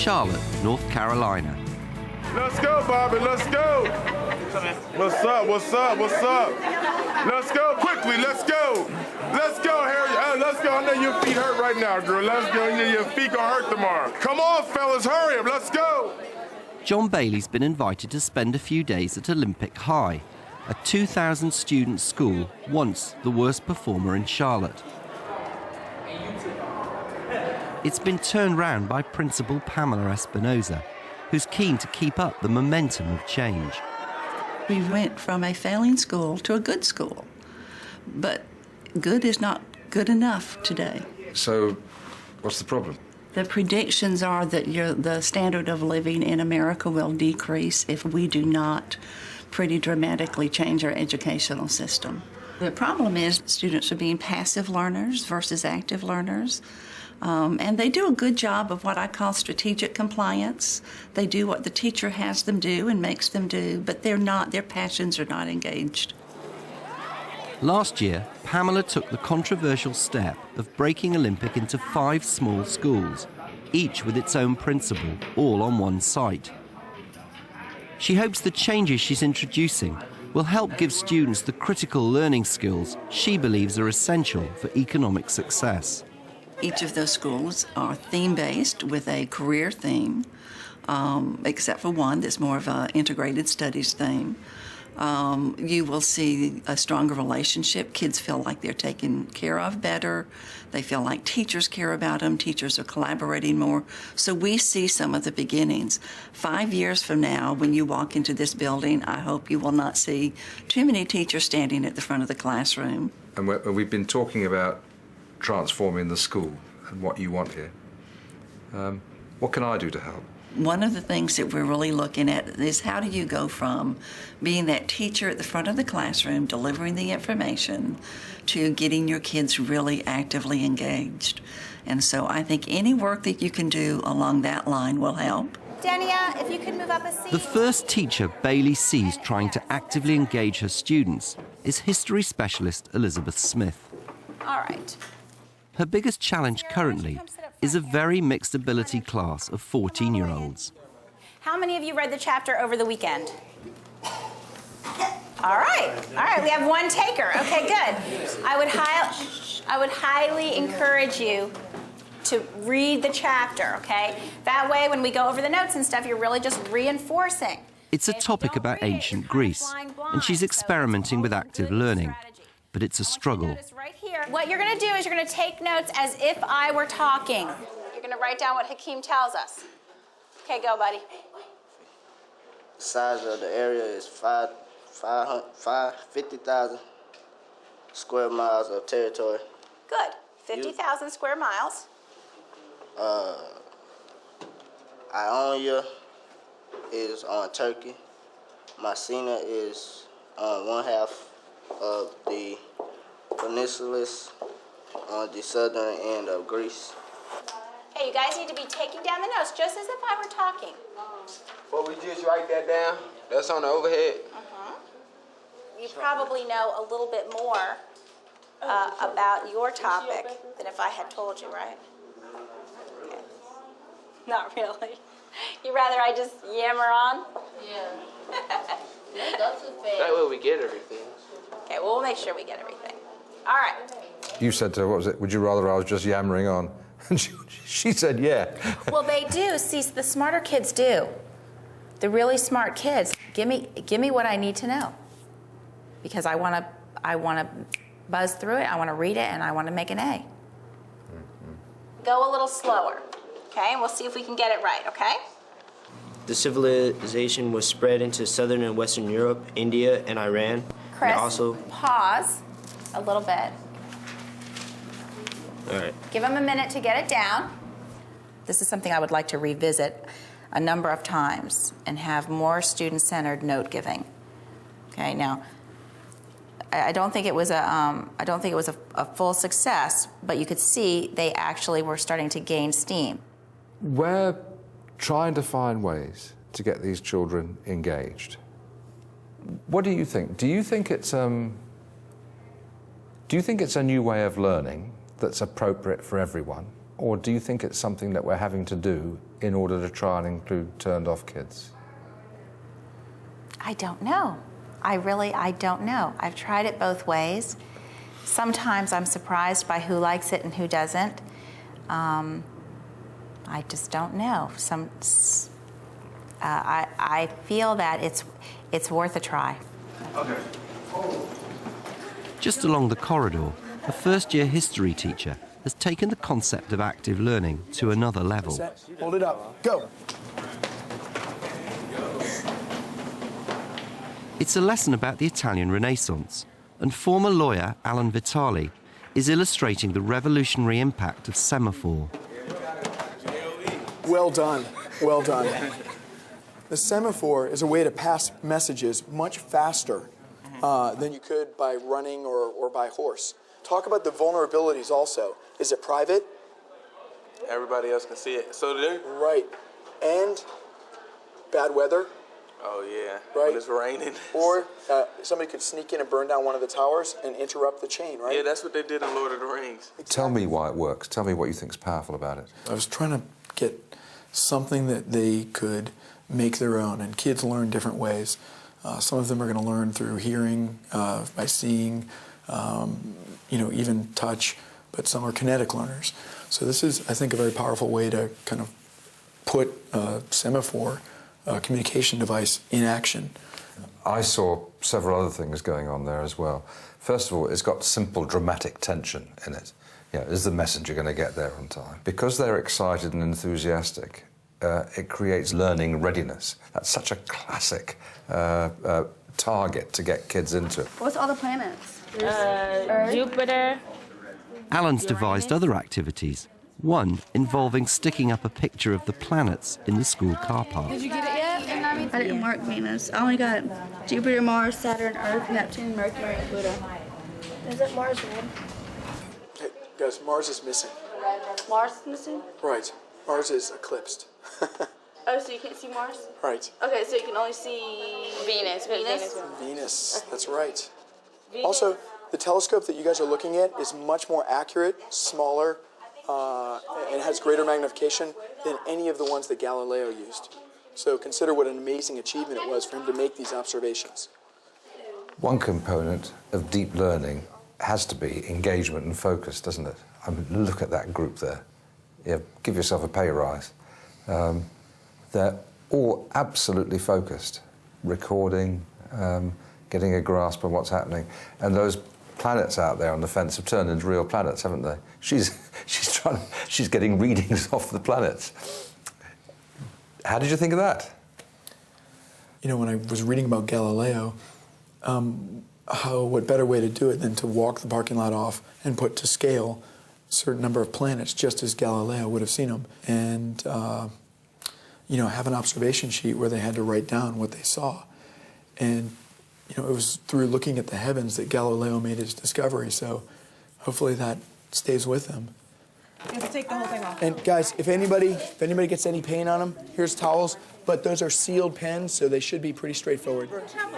Charlotte, North Carolina. Let's go, Bobby, let's go. What's up, what's up, what's up? Let's go, quickly, let's go. Let's go, Harry, let's go. I know your feet hurt right now, girl. Let's go, your feet gonna hurt tomorrow. Come on, fellas, hurry up, let's go. John Bailey's been invited to spend a few days at Olympic High, a 2,000-student school once the worst performer in Charlotte. It's been turned round by Principal Pamela Espinoza, who's keen to keep up the momentum of change. We went from a failing school to a good school, but good is not good enough today. So, what's the problem? The predictions are that the standard of living in America will decrease if we do not pretty dramatically change our educational system. The problem is students are being passive learners versus active learners. And they do a good job of what I call strategic compliance. They do what the teacher has them do and makes them do, but their passions are not engaged. Last year, Pamela took the controversial step of breaking Olympic into 5 small schools, each with its own principal, all on one site. She hopes the changes she's introducing will help give students the critical learning skills she believes are essential for economic success. Each of those schools are theme-based with a career theme, except for one that's more of an integrated studies theme. You will see a stronger relationship. Kids feel like they're taken care of better. They feel like teachers care about them. Teachers are collaborating more. So we see some of the beginnings. 5 years from now, when you walk into this building, I hope you will not see too many teachers standing at the front of the classroom. And we've been talking about transforming the school and what you want here. What can I do to help? One of the things that we're really looking at is how do you go from being that teacher at the front of the classroom, delivering the information, to getting your kids really actively engaged. And so I think any work that you can do along that line will help. Dania, if you could move up a seat. The first teacher Bailey sees trying to actively engage her students is history specialist Elizabeth Smith. All right. Her biggest challenge currently is a very mixed ability class of 14-year-olds. How many of you read the chapter over the weekend? All right, we have one taker. Okay, good. I would highly encourage you to read the chapter, okay? That way, when we go over the notes and stuff, you're really just reinforcing. It's a topic about ancient Greece, and she's experimenting with active learning, but it's a struggle. What you're going to do is you're going to take notes as if I were talking. You're going to write down what Hakeem tells us. Okay, go, buddy. The size of the area is 50,000 square miles of territory. Good. 50,000 square miles. Ionia is on Turkey. Mycena is on one half of the peninsulas on the southern end of Greece. Hey, you guys need to be taking down the notes just as if I were talking. Well, we just write that down. That's on the overhead. You probably know a little bit more about your topic than if I had told you, right? Okay. Not really. You rather I just yammer on? Yeah. That way we get everything. Okay, well, we'll make sure we get everything. All right. You said to her, what was it? Would you rather I was just yammering on? And she said, yeah. Well, they do. See, the smarter kids do. The really smart kids. Give me what I need to know, because I want to buzz through it. I want to read it, and I want to make an A. Go a little slower, okay? And we'll see if we can get it right, okay? The civilization was spread into southern and western Europe, India, and Iran. Chris, and also pause a little bit. All right. Give them a minute to get it down. This is something I would like to revisit a number of times and have more student-centered note-giving. Okay, now, I don't think it was a full success, but you could see they actually were starting to gain steam. We're trying to find ways to get these children engaged. What do you think? Do you think it's a new way of learning that's appropriate for everyone? or do you think it's something that we're having to do in order to try and include turned-off kids? I don't know. I don't know. I've tried it both ways. Sometimes I'm surprised by who likes it and who doesn't. I just don't know. I feel that it's worth a try. Okay. Just along the corridor, a first-year history teacher has taken the concept of active learning to another level. Set. Hold it up. Go. It's a lesson about the Italian Renaissance, and former lawyer Alan Vitali is illustrating the revolutionary impact of semaphore. Well done. Well done. The semaphore is a way to pass messages much faster than you could by running or by horse. Talk about the vulnerabilities also. Is it private? Everybody else can see it. So do they? Right. And bad weather. Oh, yeah. Right. When it's raining. Or somebody could sneak in and burn down one of the towers and interrupt the chain, right? Yeah, that's what they did in Lord of the Rings. Tell me why it works. Tell me what you think is powerful about it. I was trying to get something that they could make their own, and kids learn different ways. Some of them are going to learn through hearing, by seeing, even touch, but some are kinetic learners. So this is, I think, a very powerful way to kind of put a semaphore communication device in action. I saw several other things going on there as well. First of all, it's got simple dramatic tension in it. Is the messenger going to get there on time? Because they're excited and enthusiastic, it creates learning readiness. That's such a classic target to get kids into. What's all the planets? There's Jupiter. Alan's devised other activities, one involving sticking up a picture of the planets in the school car park. Did you get it yet? I didn't mark Venus. I only got Jupiter, Mars, Saturn, Earth, Neptune, Mercury, and Pluto. Isn't Mars red? Hey, guys, Mars is missing. Mars is missing? Right. Mars is eclipsed. Oh, so you can't see Mars? Right. Okay, so you can only see Venus. Venus, that's right. Also, the telescope that you guys are looking at is much more accurate, smaller, and has greater magnification than any of the ones that Galileo used. So consider what an amazing achievement it was for him to make these observations. One component of deep learning has to be engagement and focus, doesn't it? I mean, look at that group there. Give yourself a pay rise. They're all absolutely focused, recording, getting a grasp of what's happening. And those planets out there on the fence have turned into real planets, haven't they? She's getting readings off the planets. How did you think of that? When I was reading about Galileo, what better way to do it than to walk the parking lot off and put to scale a certain number of planets, just as Galileo would have seen them, and have an observation sheet where they had to write down what they saw. And it was through looking at the heavens that Galileo made his discovery, so hopefully that stays with him. You have to take the whole thing off. And guys, if anybody gets any paint on them, here's towels, but those are sealed pens, so they should be pretty straightforward.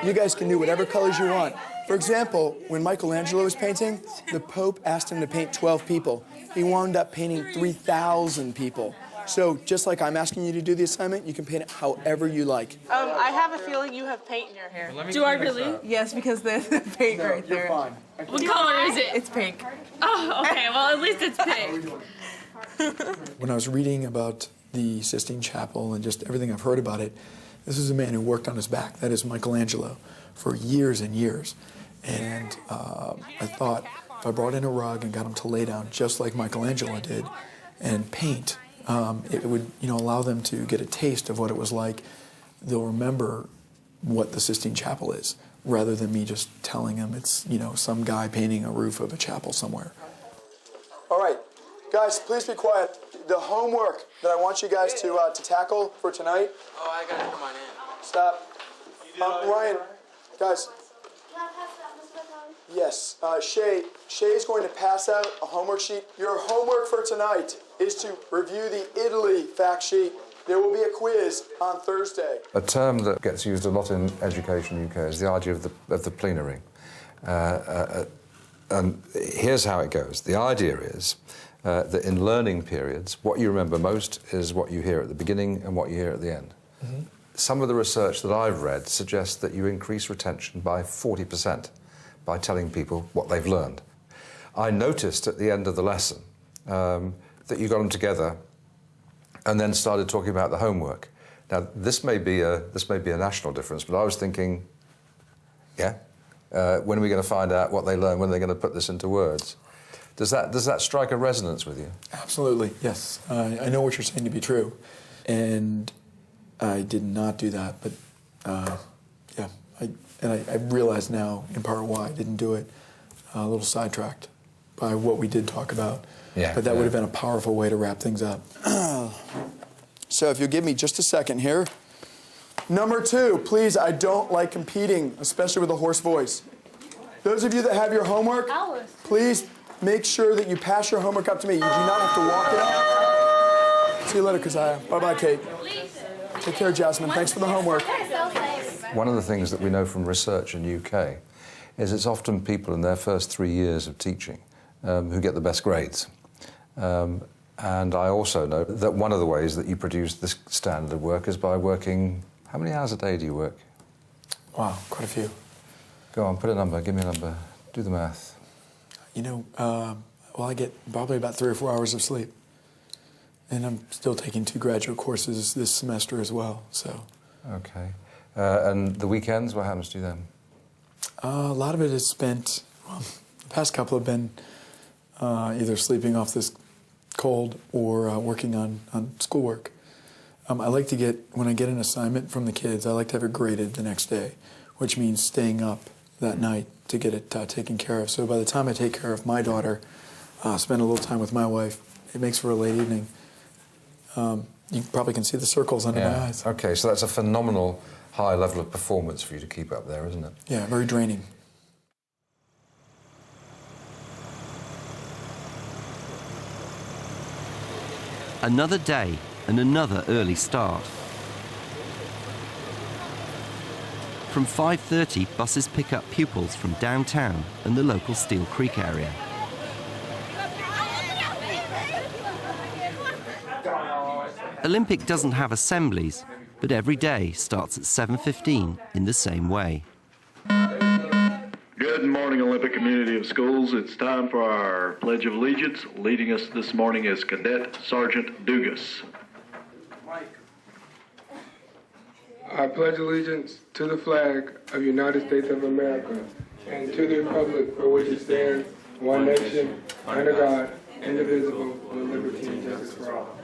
You guys can do whatever colors you want. For example, when Michelangelo was painting, the Pope asked him to paint 12 people. He wound up painting 3,000 people. So just like I'm asking you to do the assignment, you can paint it however you like. I have a feeling you have paint in your hair. Do I really? Yes, because the paint right there. You're fine. What color is it? It's pink. Oh, okay. Well, at least it's pink. When I was reading about the Sistine Chapel and just everything I've heard about it, this is a man who worked on his back. That is Michelangelo for years and years. And I thought if I brought in a rug and got him to lay down just like Michelangelo did and paint, it would allow them to get a taste of what it was like. They'll remember what the Sistine Chapel is, rather than me just telling them it's some guy painting a roof of a chapel somewhere. All right, guys, please be quiet. The homework that I want you guys to tackle for tonight. Oh, I gotta come on in. Stop. Ryan, guys. Yes, Shay's going to pass out a homework sheet. Your homework for tonight is to review the Italy fact sheet. There will be a quiz on Thursday. A term that gets used a lot in education UK is the idea of the plenary. And here's how it goes. The idea is that in learning periods, what you remember most is what you hear at the beginning and what you hear at the end. Mm-hmm. Some of the research that I've read suggests that you increase retention by 40% by telling people what they've learned. I noticed at the end of the lesson that you got them together and then started talking about the homework. Now, this may be a national difference, but I was thinking, when are we going to find out what they learn? When are they going to put this into words? Does that strike a resonance with you? Absolutely, yes. I know what you're saying to be true, and I did not do that. But I realize now in part why I didn't do it. A little sidetracked by what we did talk about. Yeah. But that would have been a powerful way to wrap things up. So if you'll give me just a second here. Number 2, please, I don't like competing, especially with a hoarse voice. Those of you that have your homework, please make sure that you pass your homework up to me. You do not have to walk it up. See you later, Keziah. Bye-bye, Kate. Take care, Jasmine. Thanks for the homework. One of the things that we know from research in the UK is it's often people in their first 3 years of teaching who get the best grades. And I also know that one of the ways that you produce this standard of work is by working... How many hours a day do you work? Wow, quite a few. Go on, put a number, give me a number, do the math. You know, well, I get probably about 3 or 4 hours of sleep. And I'm still taking 2 graduate courses this semester as well, so... Okay. And the weekends, what happens to you then? A lot of it is spent, well, the past couple have been either sleeping off this cold or working on schoolwork. I like to get, when I get an assignment from the kids, I like to have it graded the next day, which means staying up that night to get it taken care of. So by the time I take care of my daughter, spend a little time with my wife, it makes for a late evening. You probably can see the circles under my eyes. Okay, so that's a phenomenal high level of performance for you to keep up there, isn't it? Yeah, very draining. Another day and another early start. From 5:30, buses pick up pupils from downtown and the local Steel Creek area. Olympic doesn't have assemblies, but every day starts at 7:15 in the same way. Good morning, Olympic community of schools. It's time for our Pledge of Allegiance. Leading us this morning is Cadet Sergeant Dugas. I pledge allegiance to the flag of the United States of America and to the republic for which it stands, one nation, under God, indivisible, with liberty and justice for all.